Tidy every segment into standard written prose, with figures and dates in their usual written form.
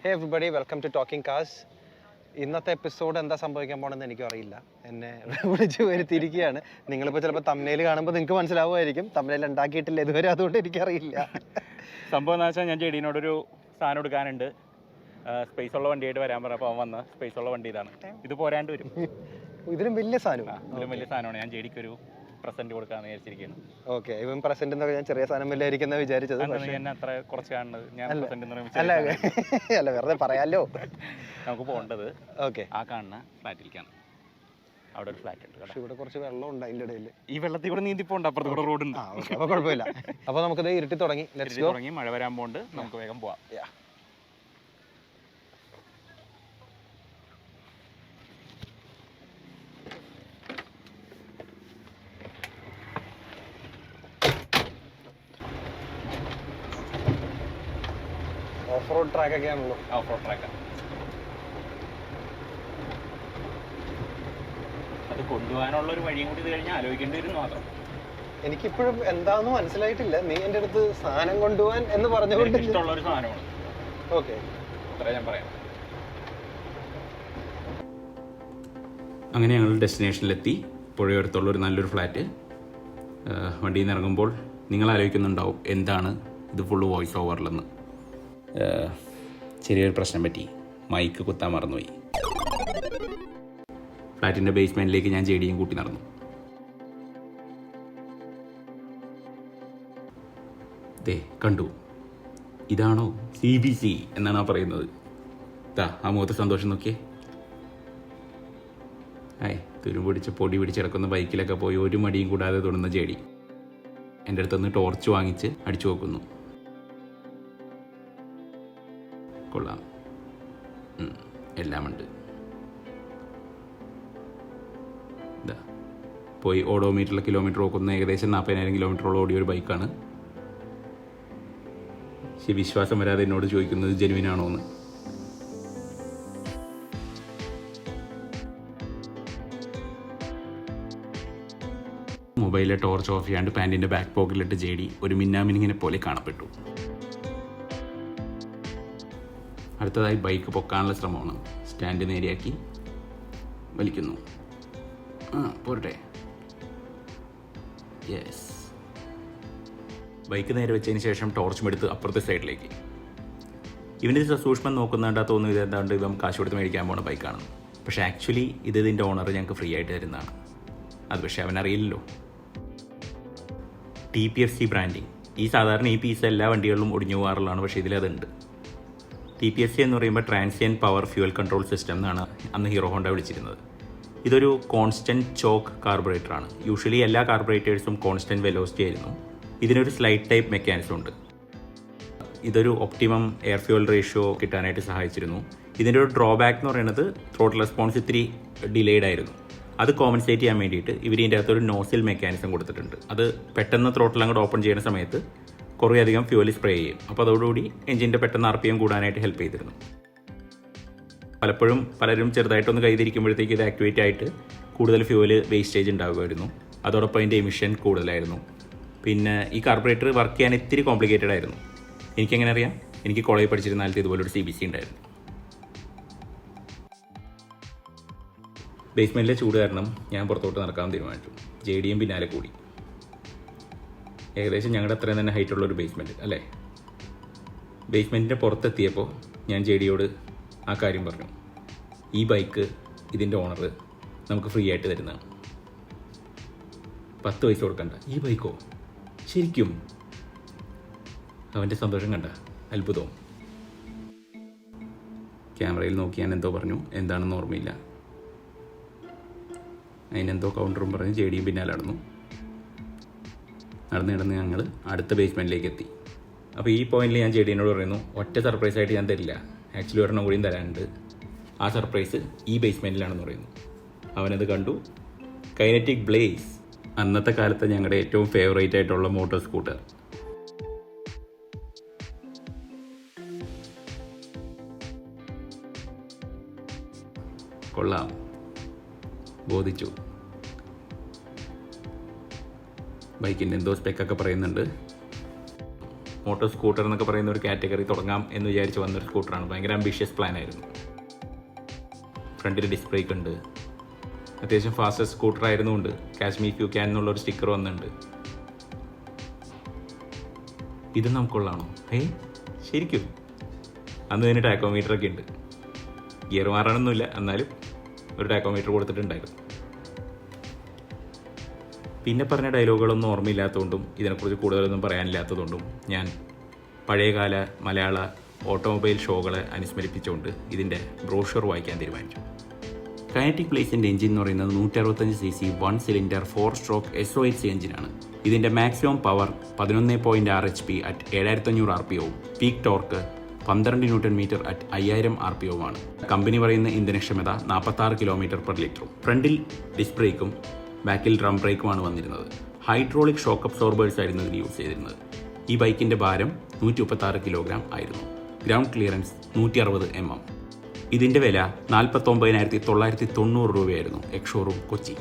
Hey everybody, welcome to talking cars. ഇന്നത്തെ episode എന്താ സംഭവിക്കാൻ പോകണമെന്ന് എനിക്കും അറിയില്ല. എന്നെ വിളിച്ച് വരുത്തിയിരിക്കുകയാണ്. നിങ്ങളിപ്പോൾ ചിലപ്പോൾ തമ്മിൽ കാണുമ്പോൾ നിങ്ങൾക്ക് മനസ്സിലാവുമായിരിക്കും. തമ്മിൽ ഉണ്ടാക്കിയിട്ടില്ല ഇതുവരെ, അതുകൊണ്ട് എനിക്കറിയില്ല. സംഭവം എന്ന് വെച്ചാൽ ഞാൻ ജെഡീനോടൊരു സാധനം എടുക്കാനുണ്ട്. സ്പേസ് ഉള്ള വണ്ടിയായിട്ട് വരാൻ പറഞ്ഞപ്പോൾ അവൻ വന്ന സ്പേസ് ഉള്ള വണ്ടി ഇതാണ്. ഇത് പോരാണ്ട് വരും. ഇതിലും വലിയ സാധനം, ഇതിലും വലിയ സാധനമാണ്. ഞാൻ ജെഡിക്കൊരു പ്രസന്റ് കൊടുക്കാന്ന് വിചാരിച്ചിരിക്കുന്നു. ഓക്കെ, ഇവൻ പ്രസന്റ് എന്നൊക്കെ ഞാൻ ചെറിയ സാധനം വല്ലായിരിക്കുന്ന വിചാരിച്ചത്. അത്ര കുറച്ച് കാണുന്നത് ഞാൻ അല്ല അല്ല, വെറുതെ പറയാലോ. നമുക്ക് പോകേണ്ടത് ഓക്കെ ആ കാണുന്ന ഫ്ലാറ്റിലേക്കാണ്. അവിടെ ഒരു ഫ്ലാറ്റ് ഉണ്ട്. പക്ഷെ ഇവിടെ കുറച്ച് വെള്ളം ഉണ്ട് അതിൻ്റെ ഇടയിൽ. ഈ വെള്ളത്തിൽ കൂടെ നീന്തി പോകണ്ട, അപ്പുറത്ത് കൂടെ റോഡ് ഉണ്ട്. അപ്പോൾ കുഴപ്പമില്ല. അപ്പോൾ നമുക്കത് ഇരുട്ടി തുടങ്ങി, മഴ വരാൻ പോകുന്നുണ്ട്. നമുക്ക് വേഗം പോവാം. ഓഫ് റോഡ് ട്രാക്ക് ഒക്കെ ആണല്ലോ. ഓഫ് റോഡ് ട്രാക്കാണ്. അത് കൊണ്ടുപോകാനുള്ള ഒരു വഴിയും കൂടി ഇത് കഴിഞ്ഞാൽ ആലോചിക്കേണ്ടി വരും മാത്രം. എനിക്കിപ്പോഴും എന്താന്ന് മനസ്സിലായിട്ടില്ല. നീ എൻ്റെ അടുത്ത് സാധനം കൊണ്ടുപോകാൻ എന്ന് പറഞ്ഞുകൊണ്ട് ഇഷ്ടമുള്ള ഒരു സാധനമാണ്. ഓക്കെ, അത്ര ഞാൻ പറയാം. അങ്ങനെ ഞങ്ങൾ ഡെസ്റ്റിനേഷനിലെത്തി. പുഴയോരത്തുള്ള ഒരു നല്ലൊരു ഫ്ലാറ്റ്. വണ്ടിയിൽ നിന്ന് ഇറങ്ങുമ്പോൾ നിങ്ങൾ ആലോചിക്കുന്നുണ്ടാവും എന്താണ് ഇത് ഫുള്ള് വോയിസ് ഓവറിലെന്ന്. ചെറിയൊരു പ്രശ്നം പറ്റി, മൈക്ക് കുത്താൻ മറന്നുപോയി. ഫ്ലാറ്റിൻ്റെ ബേസ്മെൻറ്റിലേക്ക് ഞാൻ ജെഡിയും കൂട്ടി നടന്നു. ദേ കണ്ടു, ഇതാണോ CBC എന്നാണ് ആ പറയുന്നത്. ആ മുഖത്ത് സന്തോഷം നോക്കിയേ. തുരുമ്പ് പിടിച്ച് പൊടി പിടിച്ചിടക്കുന്ന ബൈക്കിലൊക്കെ പോയി ഒരു മടിയും കൂടാതെ തൊടുന്ന ജെഡി എൻ്റെ അടുത്തൊന്ന് ടോർച്ച് വാങ്ങിച്ച് അടിച്ചു നോക്കുന്നു. കൊള്ളാം, എല്ലാമുണ്ട്. ഇതാ പോയി ഓഡോമീറ്ററിലെ കിലോമീറ്റർ നോക്കുന്ന ഏകദേശം 40,000 കിലോമീറ്ററോളം ഓടിയ ഒരു ബൈക്കാണ്. പക്ഷേ വിശ്വാസം വരാതെ എന്നോട് ചോദിക്കുന്നത് ജെനുവിനാണോ എന്ന്. മൊബൈലിലെ ടോർച്ച് ഓഫ് ചെയ്യാണ്ട് പാൻറ്റിൻ്റെ ബാക്ക് പോക്കറ്റിലിട്ട് ജെഡി ഒരു മിന്നാമിനിങ്ങിനെ പോലെ കാണപ്പെട്ടു. അടുത്തതായി ബൈക്ക് പൊക്കാനുള്ള ശ്രമമാണ്. സ്റ്റാൻഡ് നേരെയാക്കി വലിക്കുന്നു. പോരട്ടെ. യെസ്. ബൈക്ക് നേരെ വെച്ചതിന് ശേഷം ടോർച്ചും എടുത്ത് അപ്പുറത്തെ സൈഡിലേക്ക്. ഇവൻ്റെ സൂക്ഷ്മം നോക്കുന്നുണ്ടാ തോന്നുന്നു ഇതെന്താണ്ട് ഇവൻ കാശ് കൊടുത്ത് മേടിക്കാൻ പോണ ബൈക്കാണ്. പക്ഷേ ആക്ച്വലി ഇതിൻ്റെ ഓണർ ഞങ്ങൾക്ക് ഫ്രീ ആയിട്ട് തരുന്നതാണ്. അത് പക്ഷേ അവനറിയില്ലല്ലോ. TPFC branding. ഈ സാധാരണ ഈ പീസ് എല്ലാ വണ്ടികളിലും ഒടിഞ്ഞു പോകാറുള്ളതാണ്, പക്ഷേ ഇതിലതുണ്ട്. TPFC എന്ന് പറയുമ്പോൾ transient power fuel control system എന്നാണ് അന്ന് ഹീറോ ഹോണ്ട വിളിച്ചിരുന്നത്. ഇതൊരു കോൺസ്റ്റൻറ്റ് ചോക്ക് കാർബറേറ്ററാണ്. യൂഷ്വലി എല്ലാ കാർബറേറ്റേഴ്സും കോൺസ്റ്റൻറ്റ് വെലോസിറ്റി ആയിരുന്നു. ഇതിനൊരു സ്ലൈഡ് ടൈപ്പ് മെക്കാനിസം ഉണ്ട്. ഇതൊരു ഒപ്റ്റിമം എയർ ഫ്യൂവൽ റേഷ്യോ കിട്ടാനായിട്ട് സഹായിച്ചിരുന്നു. ഇതിൻ്റെ ഒരു ഡ്രോബാക്ക് എന്ന് പറയുന്നത് ത്രോട്ടിൽ റെസ്പോൺസ് ഇത്തിരി ഡിലേഡ് ആയിരുന്നു. അത് കോമ്പൻസേറ്റ് ചെയ്യാൻ വേണ്ടിയിട്ട് ഇവർ ഇതിൻ്റെ അകത്തൊരു നോസിൽ മെക്കാനിസം കൊടുത്തിട്ടുണ്ട്. അത് പെട്ടെന്ന് ത്രോട്ടിൽ അങ്ങോട്ട് ഓപ്പൺ ചെയ്യുന്ന സമയത്ത് കുറേ അധികം ഫ്യൂവൽ സ്പ്രേ ചെയ്യും. അപ്പോൾ അതോടുകൂടി എഞ്ചിൻ്റെ പെട്ടെന്ന് RPM കൂടാനായിട്ട് ഹെൽപ്പ് ചെയ്തിരുന്നു. പലരും ചെറുതായിട്ടൊന്ന് കൈതിരിക്കുമ്പോഴത്തേക്ക് ഇത് ആക്ടിവേറ്റ് ആയിട്ട് കൂടുതൽ ഫ്യൂവൽ വേസ്റ്റേജ് ഉണ്ടാകുമായിരുന്നു. അതോടൊപ്പം അതിൻ്റെ എമിഷൻ കൂടുതലായിരുന്നു. പിന്നെ ഈ കാർബറേറ്റർ വർക്ക് ചെയ്യാൻ ഇത്തിരി കോംപ്ലിക്കേറ്റഡ് ആയിരുന്നു. എനിക്കെങ്ങനെ അറിയാം? എനിക്ക് കോളേജിൽ പഠിച്ചിരുന്ന കാലത്ത് ഇതുപോലൊരു CBC ഉണ്ടായിരുന്നു. ബേസ്മെൻറ്റിലെ ചൂട് കാരണം ഞാൻ പുറത്തോട്ട് നടക്കാൻ തീരുമാനിച്ചു. ജെഡിയും പിന്നാലെ കൂടി. ഏകദേശം ഞങ്ങളുടെ അത്രയും തന്നെ ഹൈറ്റുള്ളൊരു ബേസ്മെൻറ്റ് അല്ലേ. ബേസ്മെൻറ്റിൻ്റെ പുറത്തെത്തിയപ്പോൾ ഞാൻ ജെഡിയോട് ആ കാര്യം പറഞ്ഞു. ഈ ബൈക്ക് ഇതിൻ്റെ ഓണർ നമുക്ക് ഫ്രീ ആയിട്ട് തരുന്നതാണ്. 10 പൈസ കൊടുക്കണ്ട. ഈ ബൈക്കോ? ശരിക്കും? അവൻ്റെ സന്തോഷം കണ്ട, അത്ഭുതവും. ക്യാമറയിൽ നോക്കി ഞാൻ എന്തോ പറഞ്ഞു, എന്താണെന്ന് ഓർമ്മയില്ല. അതിനെന്തോ കൗണ്ടറും പറഞ്ഞ് ജെഡിയും പിന്നാലെ നടന്ന് ഞങ്ങൾ അടുത്ത ബേസ്മെൻറ്റിലേക്ക് എത്തി. അപ്പോൾ ഈ പോയിന്റിൽ ഞാൻ ജെഡിനോട് പറയുന്നു, ഒറ്റ സർപ്രൈസായിട്ട് ഞാൻ തരില്ല, ആക്ച്വലി ഒരെണ്ണം കൂടിയും തരാനുണ്ട്. ആ സർപ്രൈസ് ഈ ബേസ്മെൻറ്റിലാണെന്ന് പറയുന്നു. അവനത് കണ്ടു. കൈനറ്റിക് ബ്ലേസ്, അന്നത്തെ കാലത്ത് ഞങ്ങളുടെ ഏറ്റവും ഫേവറേറ്റ് ആയിട്ടുള്ള മോട്ടോർ സ്കൂട്ടർ. കൊള്ളാം, ബോധിച്ചു. ബൈക്കിൻ്റെ എന്തോ സ്പെക്കൊക്കെ പറയുന്നുണ്ട്. മോട്ടോർ സ്കൂട്ടർ എന്നൊക്കെ പറയുന്ന ഒരു കാറ്റഗറി തുടങ്ങാം എന്ന് വിചാരിച്ച് വന്നൊരു സ്കൂട്ടറാണ്. ഭയങ്കര അംബിഷ്യസ് പ്ലാൻ ആയിരുന്നു. ഫ്രണ്ടിൽ ഡിസ്ക് ബ്രേക്ക് ഉണ്ട്. അത്യാവശ്യം ഫാസ്റ്റസ്റ്റ് സ്കൂട്ടർ ആയിരുന്നുകൊണ്ട് കാശ്മീർ ക്യൂ ക്യാൻ എന്നുള്ളൊരു സ്റ്റിക്കർ വന്നിട്ടുണ്ട്. ഇത് നമുക്കുള്ളതാണോ? ശരിക്കും അന്ന് തന്നെ ടാക്കോമീറ്റർ ഒക്കെ ഉണ്ട്. ഗിയർ മാറാനൊന്നുമില്ല, എന്നാലും ഒരു ടാക്കോമീറ്റർ കൊടുത്തിട്ടുണ്ടായിരുന്നു. പിന്നെ പറഞ്ഞ ഡയലോഗുകളൊന്നും ഓർമ്മയില്ലാത്തതുകൊണ്ടും ഇതിനെക്കുറിച്ച് കൂടുതലൊന്നും പറയാനില്ലാത്തതുകൊണ്ടും ഞാൻ പഴയകാല മലയാള ഓട്ടോമൊബൈൽ ഷോകളെ അനുസ്മരിപ്പിച്ചുകൊണ്ട് ഇതിൻ്റെ ബ്രോഷർ വായിക്കാൻ തീരുമാനിച്ചു. കൈനറ്റിക് ബ്ലേസിൻ്റെ എഞ്ചിൻ എന്ന് പറയുന്നത് 165cc 1 സിലിണ്ടർ 4 സ്ട്രോക്ക് SO8 എഞ്ചിനാണ്. ഇതിൻ്റെ maximum power 11.6 HP at 7500 RPO, peak torque 12 Nm at 5000 RPO ആണ്. കമ്പനി പറയുന്ന ഇന്ധനക്ഷമത 46 km/ലിറ്ററും. ഫ്രണ്ടിൽ ഡിസ്ക് ബ്രേക്കും ബാക്കിൽ ഡ്രം ബ്രേക്കുമാണ് വന്നിരുന്നത്. ഹൈഡ്രോളിക് ഷോക്ക് അബ്സോർബേഴ്സ് ആയിരുന്നു ഇതിന് യൂസ് ചെയ്തിരുന്നത്. ഈ ബൈക്കിൻ്റെ ഭാരം 136 കിലോഗ്രാം ആയിരുന്നു. Ground clearance 160 mm. ഇതിൻ്റെ വില 49,990 രൂപയായിരുന്നു എക്സ്ഷോറൂം കൊച്ചി.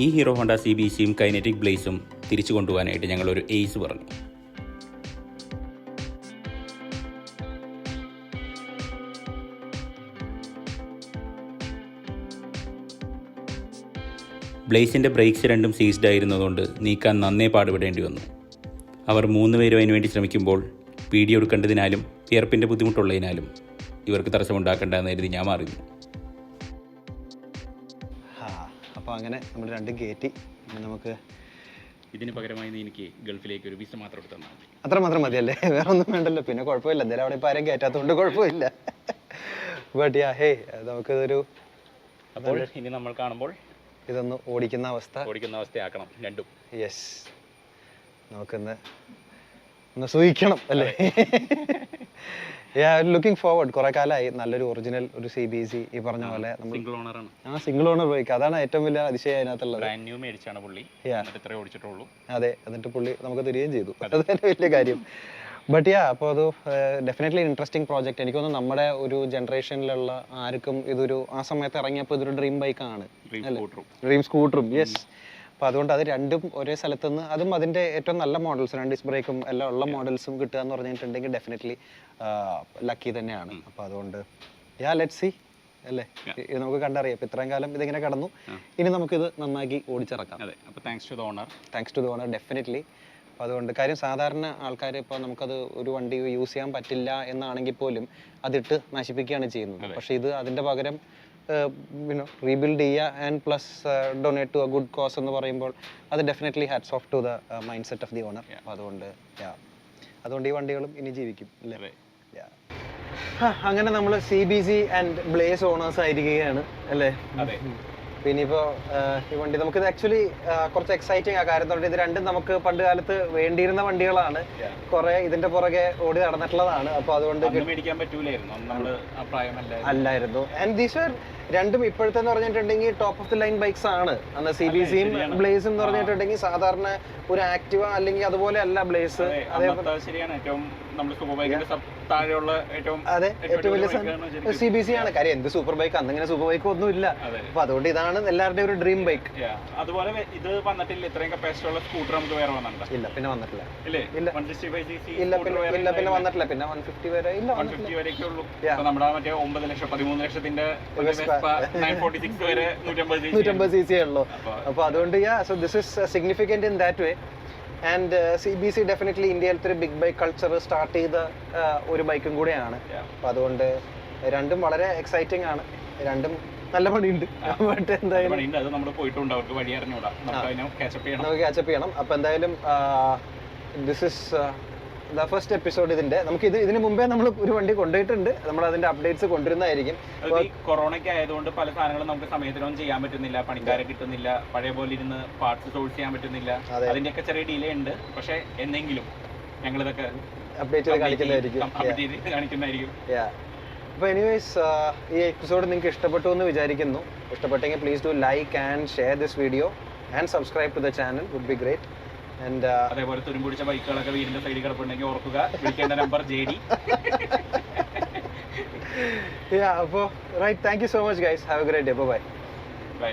ഈ ഹീറോ ഹോണ്ട CBCയും കൈനറ്റിക് ബ്ലേസും തിരിച്ചു കൊണ്ടുപോകാനായിട്ട് ഞങ്ങളൊരു എയ്സ് പറഞ്ഞു. ബ്ലേസിൻ്റെ ബ്രേക്സ് രണ്ടും സീസ്ഡ് ആയിരുന്നതുകൊണ്ട് നീക്കാൻ നന്നേ പാടുപെടേണ്ടി വന്നു. അവർ 3 പേരും അതിനുവേണ്ടി ശ്രമിക്കുമ്പോൾ വീഡിയോ എടുക്കേണ്ടതിനാലും വിയർപ്പിൻ്റെ ബുദ്ധിമുട്ടുള്ളതിനാലും ഇവർക്ക് തടസ്സമുണ്ടാക്കേണ്ടതെന്ന് കരുതി ഞാൻ മാറിയിരുന്നു. അപ്പോൾ അങ്ങനെ നമ്മൾ രണ്ടും കയറ്റി. നമുക്ക് ഇതിന് പകരമായി എനിക്ക് ഗൾഫിലേക്ക് ഒരു വിസ മാത്രം എടുത്താൽ മതി. അത്രമാത്രം മതിയല്ലേ? വേറെ ഒന്നും വേണ്ടല്ലോ. പിന്നെ കുഴപ്പമില്ല, എന്തായാലും അവിടെ ഇപ്പോൾ ആരും കയറ്റാത്തതുകൊണ്ട് കുഴപ്പമില്ല. ബട്ട് യാ ഹേ, നമുക്കിതൊരു അപ്പോൾ ഇനി നമ്മൾ കാണുമ്പോൾ ഇതൊന്ന് ഓടിക്കുന്ന അവസ്ഥയാക്കണം രണ്ടും. യെസ്, നമുക്കൊന്ന് സൂഹിക്കണം അല്ലേ? Looking forward. കുറെ കാലമായി നല്ലൊരു ഒറിജിനൽ ഒരു CBC ഈ പറഞ്ഞ പോലെ സിംഗിൾ ഓണർ ബൈക്ക്. അതാണ് ഏറ്റവും വലിയ അതിശയം അതിനകത്തുള്ളത്. അതെ, എന്നിട്ട് പുള്ളി നമുക്ക് തരികയും ചെയ്തു. അത് തന്നെ വലിയ കാര്യം. ബട്ട് അപ്പോൾ അത് ഡെഫിനറ്റ്ലി ഇൻട്രസ്റ്റിംഗ് പ്രോജക്റ്റ്. എനിക്ക് തോന്നുന്നു നമ്മുടെ ഒരു ജനറേഷനിലുള്ള ആർക്കും ഇതൊരു ആ സമയത്ത് ഇറങ്ങിയപ്പോൾ ഇതൊരു ഡ്രീം ബൈക്കാണ്, ഡ്രീം സ്കൂട്ടറും. യെസ്. അപ്പോൾ അതുകൊണ്ട് അത് രണ്ടും ഒരേ സ്ഥലത്തുനിന്ന്, അതും അതിൻ്റെ ഏറ്റവും നല്ല മോഡൽസ്, 2 ഡിസ്ക് ബ്രേക്കും എല്ലാം ഉള്ള മോഡൽസും കിട്ടുക എന്ന് പറഞ്ഞിട്ടുണ്ടെങ്കിൽ ഡെഫിനറ്റ്ലി ലക്കി തന്നെയാണ്. അപ്പോൾ അതുകൊണ്ട് ലെറ്റ്സ് സീ അല്ലേ, ഇത് നമുക്ക് കണ്ടറിയാം. ഇപ്പോൾ ഇത്രയും കാലം ഇതിങ്ങനെ കടന്നു, ഇനി നമുക്കിത് നന്നാക്കി ഓടിച്ചിറക്കാം. അപ്പോൾ thanks to the owner definitely. അപ്പോൾ അതുകൊണ്ട് കാര്യം സാധാരണ ആൾക്കാർ ഇപ്പോൾ നമുക്കത് ഒരു വണ്ടി യൂസ് ചെയ്യാൻ പറ്റില്ല എന്നാണെങ്കിൽ പോലും അതിട്ട് നശിപ്പിക്കുകയാണ് ചെയ്യുന്നത്. പക്ഷേ ഇത് അതിൻ്റെ പകരം റീബിൽഡ് ചെയ്യുക and plus donate to a good cause എന്ന് പറയുമ്പോൾ അത് definitely hats off to the mindset of the owner. അപ്പോൾ അതുകൊണ്ട് ഈ വണ്ടികളും ഇനി ജീവിക്കും അല്ലേ? അങ്ങനെ നമ്മൾ CBZ ആൻഡ് ബ്ലേസ് ഓണേഴ്സ് ആയിരിക്കുകയാണ് അല്ലേ? പിന്നെ ഇപ്പോൾ ഈ വണ്ടി നമുക്കിത് ആക്ച്വലി കുറച്ച് എക്സൈറ്റിംഗ് ആ കാര്യം. ഇത് രണ്ടും നമുക്ക് പണ്ട് കാലത്ത് വേണ്ടിയിരുന്ന വണ്ടികളാണ്, കുറെ ഇതിന്റെ പുറകെ ഓടി നടന്നിട്ടുള്ളതാണ്. അപ്പോൾ അതുകൊണ്ട് അല്ലായിരുന്നു. ആൻഡ് ദീസ് ആർ രണ്ടും ഇപ്പോഴത്തെ എന്ന് പറഞ്ഞിട്ടുണ്ടെങ്കിൽ top of the line bikes ആണ്. അന്ന് CBCയും ബ്ലേസും എന്ന് പറഞ്ഞിട്ടുണ്ടെങ്കിൽ സാധാരണ ഒരു ആക്ടിവ അല്ലെങ്കിൽ അതുപോലെ അല്ല ബ്ലേസ്. അതേപോലെ അതെ, ഏറ്റവും വലിയ CBC ആണ്. കാര്യം എന്ത് സൂപ്പർ ബൈക്ക്, അന്നിങ്ങനെ സൂപ്പർ ബൈക്ക് ഒന്നും ഇല്ല. അപ്പൊ അതുകൊണ്ട് ഇതാണ് ഇതാണ് എല്ലാവരുടെയും ഒരു ഡ്രീം ബൈക്ക്. അതുപോലെ ഇത് വന്നിട്ടില്ല, ഇത്രയും കപ്പാസിറ്റി ഉള്ള സ്കൂട്ടർ നമുക്ക് വേറെ വന്നിട്ടുണ്ട്? ഇല്ല, പിന്നെ വന്നിട്ടില്ല. ഇല്ലേ? ഇല്ല. 165cc ഇല്ല, പിന്നെ വന്നിട്ടില്ല. പിന്നെ 150 വരെ ഇല്ല, 150 വരെയൊക്കെ ഉള്ളൂ. നമ്മുടെ മറ്റേ 9 ലക്ഷം 13 ലക്ഷത്തിന്റെ 946 വരെ 150 cc ഉള്ളൂ. അപ്പോൾ അതുകൊണ്ട് so this is significant in that way. And CBC definitely ഇന്ത്യയിലത്തെ ഒരു ബിഗ് ബൈക്ക് കൾച്ചർ സ്റ്റാർട്ട് ചെയ്ത ഒരു ബൈക്കും കൂടെയാണ്. അപ്പോൾ അതുകൊണ്ട് രണ്ടും വളരെ എക്സൈറ്റിംഗ് ആണ്, രണ്ടും നല്ല പണിയുണ്ട്. ബട്ട് എന്തായാലും നമുക്ക് ക്യാച്ചപ്പ് ചെയ്യണം. അപ്പോൾ എന്തായാലും this is the first episode. നമുക്ക് ഇതിന് മുമ്പേ നമ്മൾ ഒരു വണ്ടി കൊണ്ടുപോയിട്ടുണ്ട്, നമ്മൾ അതിന്റെ അപ്ഡേറ്റ്സ് കൊണ്ടുവരുന്നതായിരിക്കും. കൊറോണയ്ക്ക് ആയതുകൊണ്ട് പല സാധനങ്ങളും നമുക്ക് സമയത്തിനൊന്നും ചെയ്യാൻ പറ്റുന്നില്ല, പണിക്കാരെ കിട്ടുന്നില്ല, പഴയ പോലെ ഇരുന്ന് പാർട്സ് സോഴ്സ് ചെയ്യാൻ പറ്റുന്നില്ല. അതിന്റെയൊക്കെ ചെറിയ ഡിലേ ഉണ്ട്. പക്ഷെ എന്തെങ്കിലും ഞങ്ങൾ ഇതൊക്കെ അപ്ഡേറ്റ് ചെയ്ത് കാണിക്കുന്നതായിരിക്കും. അപ്പോൾ എനിവേസ് ഈ എപ്പിസോഡ് നിങ്ങൾക്ക് ഇഷ്ടപ്പെട്ടു എന്ന് വിചാരിക്കുന്നു. ഇഷ്ടപ്പെട്ടെങ്കിൽ please do like and share this video and subscribe to the channel, would be great. അതേപോലെ തുരുമ്പുടിച്ച ബൈക്കുകളൊക്കെ വീടിന്റെ സൈഡിൽ കിടപ്പുണ്ടെങ്കിൽ ഓർക്കുക, വിളിക്കേണ്ട നമ്പർ JD. അപ്പോൾ right, thank you so much guys, have a great day, by.